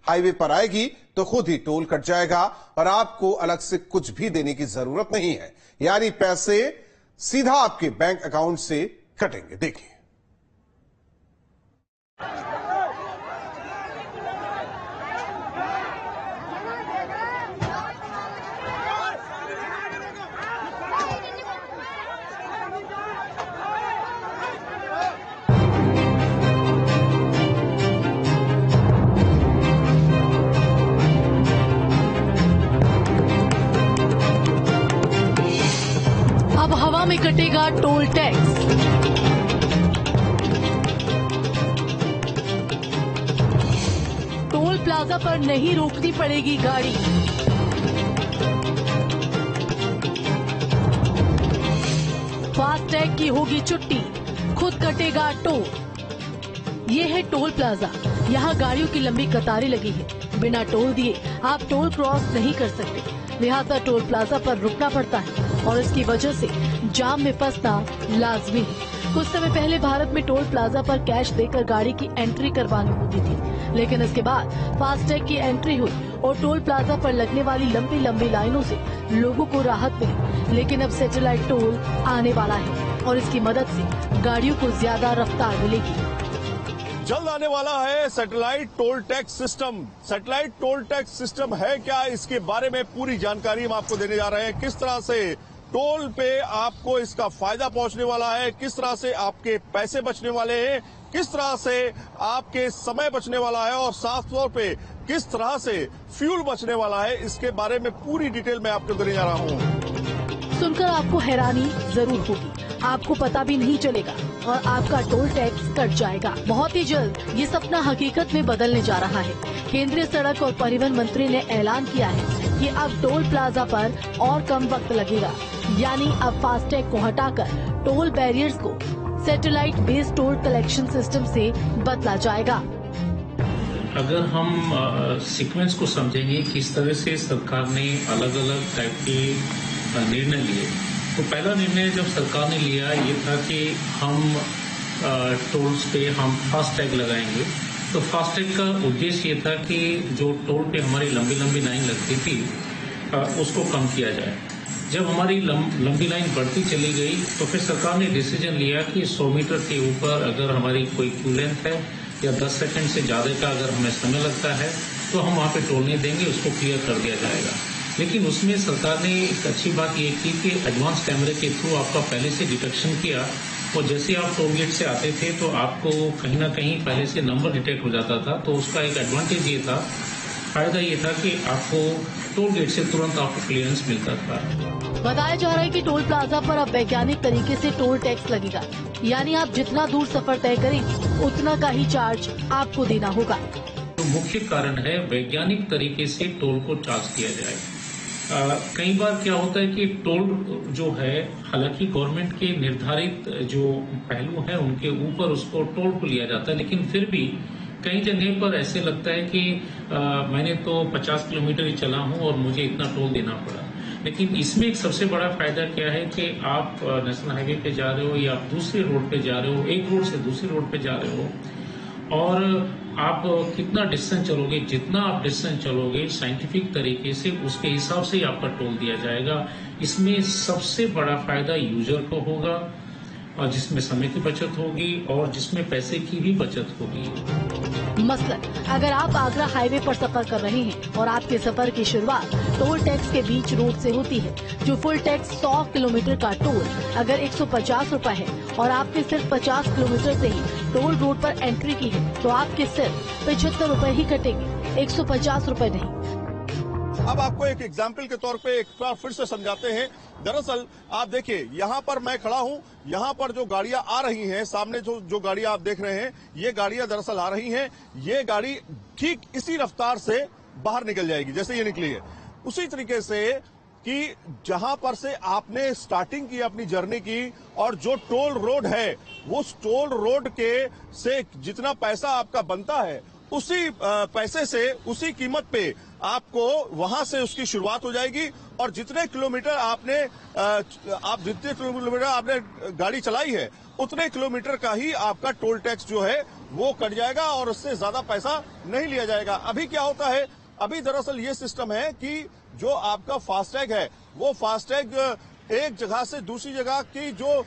Highway पर आएगी तो खुद ही टोल कट जाएगा और आपको अलग से कुछ भी देने की जरूरत नहीं है, यानी पैसे सीधा आपके बैंक अकाउंट से कटेंगे। देखिए, अब हवा में कटेगा टोल टैक्स। टोल प्लाजा पर नहीं रोकनी पड़ेगी गाड़ी। फास्टैग की होगी छुट्टी, खुद कटेगा टोल। ये है टोल प्लाजा। यहाँ गाड़ियों की लंबी कतारें लगी है। बिना टोल दिए आप टोल क्रॉस नहीं कर सकते, लिहाजा टोल प्लाजा पर रुकना पड़ता है और इसकी वजह से जाम में फंसना लाजमी है। कुछ समय पहले भारत में टोल प्लाजा पर कैश देकर गाड़ी की एंट्री करवानी होती थी, लेकिन इसके बाद फास्टैग की एंट्री हुई और टोल प्लाजा पर लगने वाली लंबी लंबी लाइनों से लोगों को राहत मिली। लेकिन अब सैटेलाइट टोल आने वाला है और इसकी मदद से गाड़ियों को ज्यादा रफ्तार मिलेगी। जल्द आने वाला है satellite toll tax system. Satellite toll tax system है क्या, इसके बारे में पूरी जानकारी हम आपको देने जा रहे हैं। किस तरह से टोल पे आपको इसका फायदा पहुंचने वाला है, किस तरह से आपके पैसे बचने वाले हैं, किस तरह से आपके समय बचने वाला है और साफ तौर पे किस तरह से फ्यूल बचने वाला है, इसके बारे में पूरी डिटेल मैं आपको देने जा रहा हूं। सुनकर आपको हैरानी जरूर होगी, आपको पता भी नहीं चलेगा और आपका टोल टैक्स कट जाएगा। बहुत ही जल्द ये सपना हकीकत में बदलने जा रहा है। केंद्रीय सड़क और परिवहन मंत्री ने ऐलान किया है कि अब टोल प्लाजा पर और कम वक्त लगेगा, यानी अब फास्टैग को हटाकर टोल बैरियर्स को satellite based toll collection system से बदला जाएगा। अगर हम सीक्वेंस को समझेंगे किस तरह से सरकार ने अलग अलग टाइप के निर्णय लिए, तो पहला निर्णय जब सरकार ने लिया ये था कि हम टोल्स पे हम फास्टैग लगाएंगे। तो फास्टैग का उद्देश्य ये था कि जो टोल पे हमारी लंबी लंबी लाइन लगती थी उसको कम किया जाए। जब हमारी लंबी लाइन बढ़ती चली गई तो फिर सरकार ने डिसीजन लिया कि 100 मीटर के ऊपर अगर हमारी कोई क्यू लेंथ है या 10 सेकंड से ज्यादा का अगर हमें समय लगता है तो हम वहाँ पे टोल नहीं देंगे, उसको क्लियर कर दिया जाएगा। लेकिन उसमें सरकार ने एक अच्छी बात ये की कि एडवांस कैमरे के थ्रू आपका पहले से डिटेक्शन किया और जैसे आप टोल गेट से आते थे तो आपको कहीं ना कहीं पहले से नंबर डिटेक्ट हो जाता था। तो उसका एक एडवांटेज ये था, फायदा ये था कि आपको टोल गेट से तुरंत आपको क्लियरेंस मिलता था। बताया जा रहा है कि टोल प्लाजा पर अब वैज्ञानिक तरीके से टोल टैक्स लगेगा, यानी आप जितना दूर सफर तय करेंगे उतना का ही चार्ज आपको देना होगा। तो मुख्य कारण है वैज्ञानिक तरीके से टोल को चार्ज किया जाए। कई बार क्या होता है कि टोल जो है, हालांकि गवर्नमेंट के निर्धारित जो पहलू हैं उनके ऊपर उसको टोल को लिया जाता है, लेकिन फिर भी कई जगह पर ऐसे लगता है कि मैंने तो 50 किलोमीटर ही चला हूं और मुझे इतना टोल देना पड़ा। लेकिन इसमें एक सबसे बड़ा फायदा क्या है कि आप नेशनल हाईवे पे जा रहे हो या आप दूसरे रोड पे जा रहे हो, एक रोड से दूसरे रोड पे जा रहे हो और आप कितना डिस्टेंस चलोगे, जितना आप डिस्टेंस चलोगे साइंटिफिक तरीके से उसके हिसाब से ही आपका टोल दिया जाएगा। इसमें सबसे बड़ा फायदा यूजर को होगा और जिसमें समय की बचत होगी और जिसमें पैसे की भी बचत होगी। मसलन अगर आप आगरा हाईवे पर सफर कर रहे हैं और आपके सफर की शुरुआत टोल टैक्स के बीच रोड से होती है, जो फुल टैक्स 100 किलोमीटर का टोल अगर 150 रुपए है और आपने सिर्फ 50 किलोमीटर से ही टोल रोड पर एंट्री की है तो आपके सिर्फ 75 रुपए ही कटेंगे, 150 रुपए नहीं। अब आपको एक एग्जाम्पल के तौर पे एक बार फिर से समझाते हैं। दरअसल आप देखिए, यहाँ पर मैं खड़ा हूँ, यहाँ पर जो गाड़ियां आ रही हैं, सामने जो गाड़ियां आप देख रहे हैं, ये गाड़ियां दरअसल आ रही हैं। ये गाड़ी ठीक इसी रफ्तार से बाहर निकल जाएगी जैसे ये निकली है, उसी तरीके से कि जहां पर से आपने स्टार्टिंग की अपनी जर्नी की और जो टोल रोड है उस टोल रोड के से जितना पैसा आपका बनता है उसी पैसे से, उसी कीमत पे आपको वहां से उसकी शुरुआत हो जाएगी और जितने किलोमीटर आपने गाड़ी चलाई है उतने किलोमीटर का ही आपका टोल टैक्स जो है वो कट जाएगा और उससे ज्यादा पैसा नहीं लिया जाएगा। अभी क्या होता है, अभी दरअसल ये सिस्टम है कि जो आपका फास्टैग है वो फास्टैग एक जगह से दूसरी जगह की जो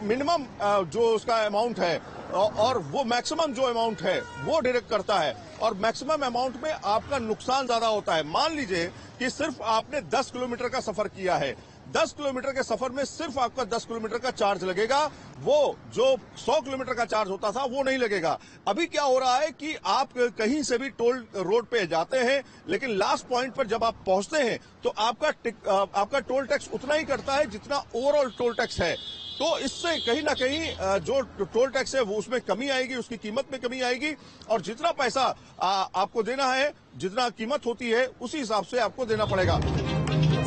मिनिमम जो उसका अमाउंट है और वो मैक्सिमम जो अमाउंट है वो डायरेक्ट करता है, और मैक्सिमम अमाउंट में आपका नुकसान ज्यादा होता है। मान लीजिए कि सिर्फ आपने 10 किलोमीटर का सफर किया है, 10 किलोमीटर के सफर में सिर्फ आपका 10 किलोमीटर का चार्ज लगेगा, वो जो 100 किलोमीटर का चार्ज होता था वो नहीं लगेगा। अभी क्या हो रहा है कि आप कहीं से भी टोल रोड पे जाते हैं, लेकिन लास्ट पॉइंट पर जब आप पहुंचते हैं तो आपका टोल टैक्स उतना ही कटता है जितना ओवरऑल टोल टैक्स है। तो इससे कहीं ना कहीं जो टोल टैक्स है वो उसमें कमी आएगी, उसकी कीमत में कमी आएगी, और जितना पैसा आपको देना है, जितना कीमत होती है उसी हिसाब से आपको देना पड़ेगा।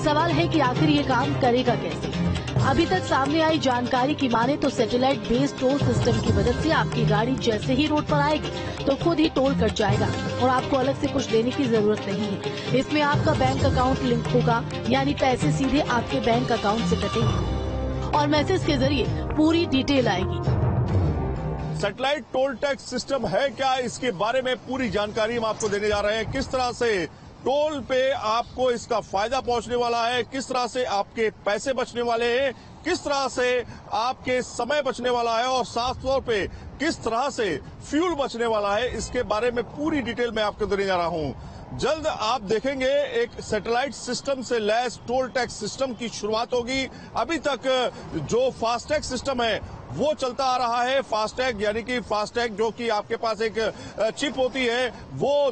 सवाल है कि आखिर ये काम करेगा कैसे। अभी तक सामने आई जानकारी की माने तो सैटेलाइट बेस्ड टोल सिस्टम की मदद से आपकी गाड़ी जैसे ही रोड पर आएगी तो खुद ही टोल कट जाएगा और आपको अलग से कुछ देने की जरूरत नहीं है। इसमें आपका बैंक अकाउंट लिंक होगा, यानी पैसे सीधे आपके बैंक अकाउंट से कटेंगे और मैसेज के जरिए पूरी डिटेल आएगी। सैटेलाइट टोल टैक्स सिस्टम है क्या, इसके बारे में पूरी जानकारी हम आपको देने जा रहे हैं। किस तरह से टोल पे आपको इसका फायदा पहुंचने वाला है, किस तरह से आपके पैसे बचने वाले हैं, किस तरह से आपके समय बचने वाला है और साफ तौर पे किस तरह से फ्यूल बचने वाला है, इसके बारे में पूरी डिटेल मैं आपको देने जा रहा हूं। जल्द आप देखेंगे एक सैटेलाइट सिस्टम से लैस टोल टैक्स सिस्टम की शुरुआत होगी। अभी तक जो फास्टैग सिस्टम है वो चलता आ रहा है। फास्टैग यानी कि फास्टैग जो कि आपके पास एक चिप होती है, वो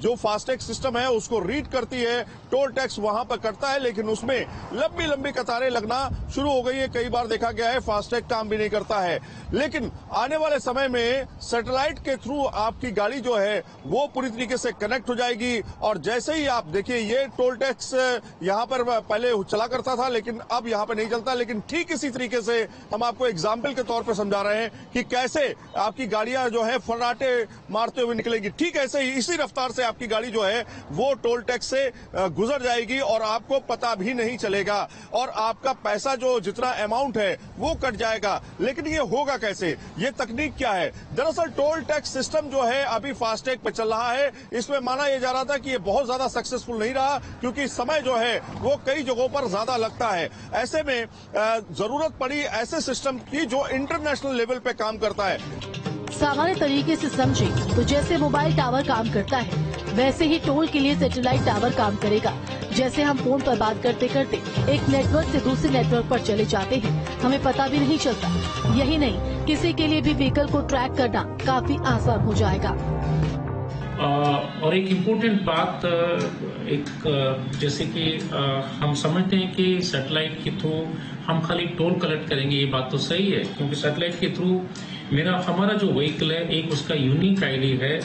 जो फास्टैग सिस्टम है उसको रीड करती है, टोल टैक्स वहां पर कटता है, लेकिन उसमें लंबी लंबी कतारें लगना शुरू हो गई है। कई बार देखा गया है फास्टैग काम भी नहीं करता है। लेकिन आने वाले समय में सैटेलाइट के थ्रू आपकी गाड़ी जो है वो पूरी तरीके से कनेक्ट हो जाएगी, और जैसे ही आप देखिए ये टोल टैक्स यहाँ पर पहले चला करता था लेकिन अब यहाँ पर नहीं चलता, लेकिन ठीक इसी तरीके से हम आपको एग्जाम्पल के तौर पे समझा रहे हैं कि कैसे आपकी गाड़ियां जो है फर्राटे मारते हुए निकलेगी। ठीक ऐसे ही इसी रफ्तार से आपकी गाड़ी जो है वो टोल टैक्स से गुजर जाएगी और आपको पता भी नहीं चलेगा, और आपका पैसा जो जितना अमाउंट है वो कट जाएगा। लेकिन ये होगा कैसे, ये तकनीक क्या है? दरअसल टोल टैक्स सिस्टम जो है अभी फास्टैग पे चल रहा है। इसमें माना यह जा रहा था कि ये बहुत ज्यादा सक्सेसफुल नहीं रहा, क्योंकि समय जो है वो कई जगहों पर ज्यादा लगता है। ऐसे में जरूरत पड़ी ऐसे सिस्टम की जो इंटरनेशनल लेवल पे काम करता है। सामान्य तरीके से समझे तो जैसे मोबाइल टावर काम करता है वैसे ही टोल के लिए सैटेलाइट टावर काम करेगा। जैसे हम फोन पर बात करते करते एक नेटवर्क से दूसरे नेटवर्क पर चले जाते हैं, हमें पता भी नहीं चलता। यही नहीं, किसी के लिए भी व्हीकल को ट्रैक करना काफी आसान हो जाएगा। और एक इम्पोर्टेंट बात, जैसे कि हम समझते हैं कि सैटेलाइट के थ्रू हम खाली टोल कलेक्ट करेंगे, ये बात तो सही है, क्योंकि सैटेलाइट के थ्रू हमारा जो व्हीकल है एक उसका यूनिक आईडी है।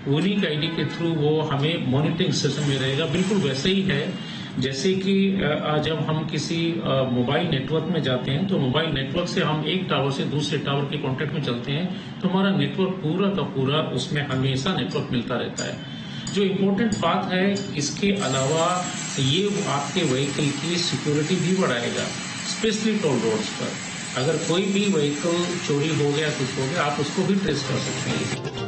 यूनिक आईडी के थ्रू वो हमें मॉनिटरिंग सिस्टम में रहेगा। बिल्कुल वैसे ही है जैसे कि जब हम किसी मोबाइल नेटवर्क में जाते हैं तो मोबाइल नेटवर्क से हम एक टावर से दूसरे टावर के कांटेक्ट में चलते हैं तो हमारा नेटवर्क पूरा का पूरा उसमें हमेशा नेटवर्क मिलता रहता है। जो इम्पोर्टेंट बात है, इसके अलावा ये आपके व्हीकल की सिक्योरिटी भी बढ़ाएगा, स्पेशली टोल रोड्स पर। अगर कोई भी व्हीकल चोरी हो गया, कुछ हो गया, आप उसको भी ट्रेस कर सकते हैं।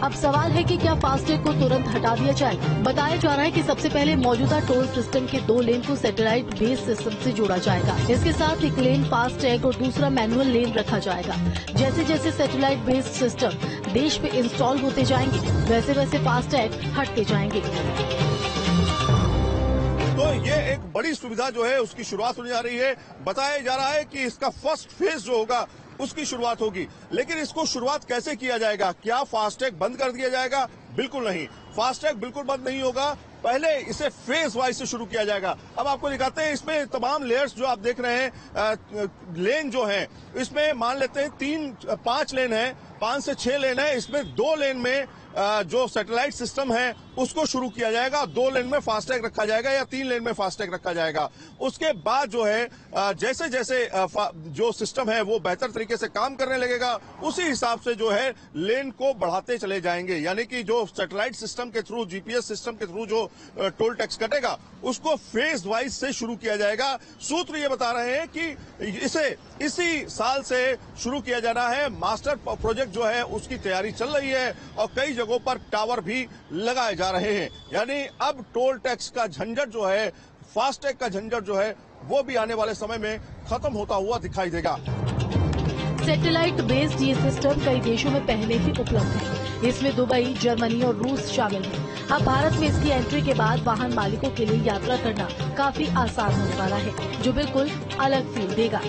अब सवाल है कि क्या फास्टैग को तुरंत हटा दिया जाए। बताया जा रहा है कि सबसे पहले मौजूदा टोल सिस्टम के 2 लेन को सैटेलाइट बेस्ड सिस्टम से जोड़ा जाएगा। इसके साथ एक लेन फास्टैग और दूसरा मैनुअल लेन रखा जाएगा। जैसे जैसे सैटेलाइट बेस्ड सिस्टम देश पे इंस्टॉल होते जाएंगे वैसे वैसे फास्टैग हटते जाएंगे। तो ये एक बड़ी सुविधा जो है उसकी शुरुआत होने जा रही है। बताया जा रहा है कि इसका फर्स्ट फेज जो होगा उसकी शुरुआत होगी, लेकिन इसको शुरुआत कैसे किया जाएगा? क्या फास्टैग बंद कर दिया जाएगा? बिल्कुल नहीं, फास्टैग बिल्कुल बंद नहीं होगा। पहले इसे फेज वाइज से शुरू किया जाएगा। अब आपको दिखाते हैं, इसमें तमाम लेयर्स जो आप देख रहे हैं, लेन जो है इसमें मान लेते हैं 5 लेन है, 5 से 6 लेन है। इसमें 2 लेन में जो सैटेलाइट सिस्टम है उसको शुरू किया जाएगा। 2 लेन में फास्टैग रखा जाएगा या 3 लेन में फास्टैग रखा जाएगा। उसके बाद जो है जैसे जैसे जो सिस्टम है वो बेहतर तरीके से काम करने लगेगा, उसी हिसाब से जो है लेन को बढ़ाते चले जाएंगे। यानी कि जो सैटेलाइट सिस्टम के थ्रू, जीपीएस सिस्टम के थ्रू जो टोल टैक्स कटेगा उसको फेज वाइज से शुरू किया जाएगा। सूत्र ये बता रहे हैं कि इसे इसी साल से शुरू किया जाना है। मास्टर प्रोजेक्ट जो है उसकी तैयारी चल रही है और कई जगहों पर टावर भी लगाए जा रहे हैं। यानी अब टोल टैक्स का झंझट जो है, फास्टैग का झंझट जो है, वो भी आने वाले समय में खत्म होता हुआ दिखाई देगा। सैटेलाइट बेस्ड ये सिस्टम कई देशों में पहले ही उपलब्ध है। इसमें दुबई, जर्मनी और रूस शामिल हैं। अब भारत में इसकी एंट्री के बाद वाहन मालिकों के लिए यात्रा करना काफी आसान होने वाला है, जो बिल्कुल अलग फील देगा।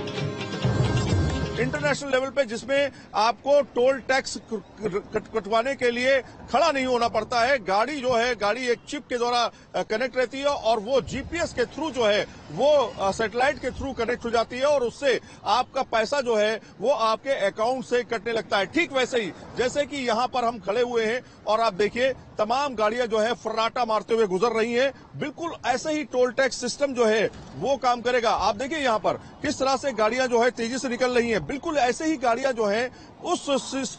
इंटरनेशनल लेवल पे जिसमें आपको टोल टैक्स कटवाने के लिए खड़ा नहीं होना पड़ता है। गाड़ी जो है, गाड़ी एक चिप के द्वारा कनेक्ट रहती है और वो जीपीएस के थ्रू जो है वो सैटेलाइट के थ्रू कनेक्ट हो जाती है और उससे आपका पैसा जो है वो आपके अकाउंट से कटने लगता है। ठीक वैसे ही जैसे कि यहाँ पर हम खड़े हुए हैं और आप देखिए तमाम गाड़ियां जो है फर्राटा मारते हुए गुजर रही हैं। बिल्कुल ऐसे ही टोल टैक्स सिस्टम जो है वो काम करेगा। आप देखिए यहाँ पर किस तरह से गाड़ियां जो है तेजी से निकल रही हैं। बिल्कुल ऐसे ही गाड़ियां जो है उस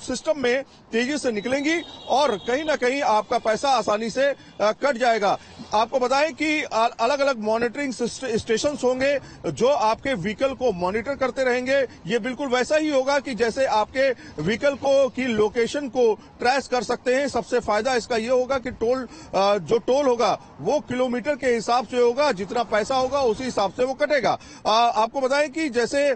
सिस्टम में तेजी से निकलेंगी और कहीं ना कहीं आपका पैसा आसानी से कट जाएगा। आपको बताएं कि अलग अलग मॉनिटरिंग स्टेशन होंगे जो आपके व्हीकल को मॉनिटर करते रहेंगे। ये बिल्कुल वैसा ही होगा कि जैसे आपके व्हीकल को की लोकेशन को ट्रेस कर सकते हैं। सबसे फायदा इसका ये होगा कि जो टोल होगा वो किलोमीटर के हिसाब से होगा, जितना पैसा होगा उसी हिसाब से वो कटेगा। आपको बताएं कि जैसे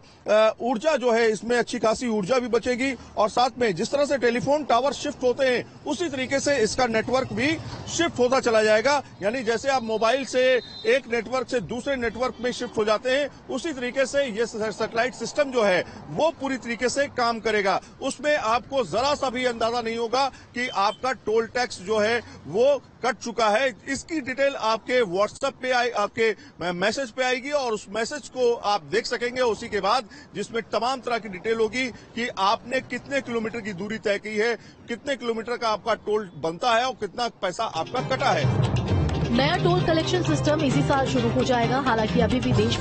ऊर्जा जो है इसमें अच्छी खासी ऊर्जा भी बचेगी और साथ में जिस तरह से टेलीफोन टावर शिफ्ट होते हैं उसी तरीके से इसका नेटवर्क भी शिफ्ट होता चला जाएगा। यानी जैसे आप मोबाइल से एक नेटवर्क से दूसरे नेटवर्क में शिफ्ट हो जाते हैं, उसी तरीके से ये सैटेलाइट सिस्टम जो है वो पूरी तरीके से काम करेगा। उसमें आपको जरा सा भी अंदाजा नहीं होगा कि आपका टोल टैक्स जो है वो कट चुका है। इसकी डिटेल आपके व्हाट्सएप पे आपके मैसेज पे आएगी और उस मैसेज को आप देख सकेंगे उसी के बाद, जिसमें तमाम तरह की डिटेल होगी कि आपने कितने किलोमीटर की दूरी तय की है, कितने किलोमीटर का आपका टोल बनता है और कितना पैसा आपका कटा है। नया टोल कलेक्शन सिस्टम इसी साल शुरू हो जाएगा। हालांकि अभी भी देश में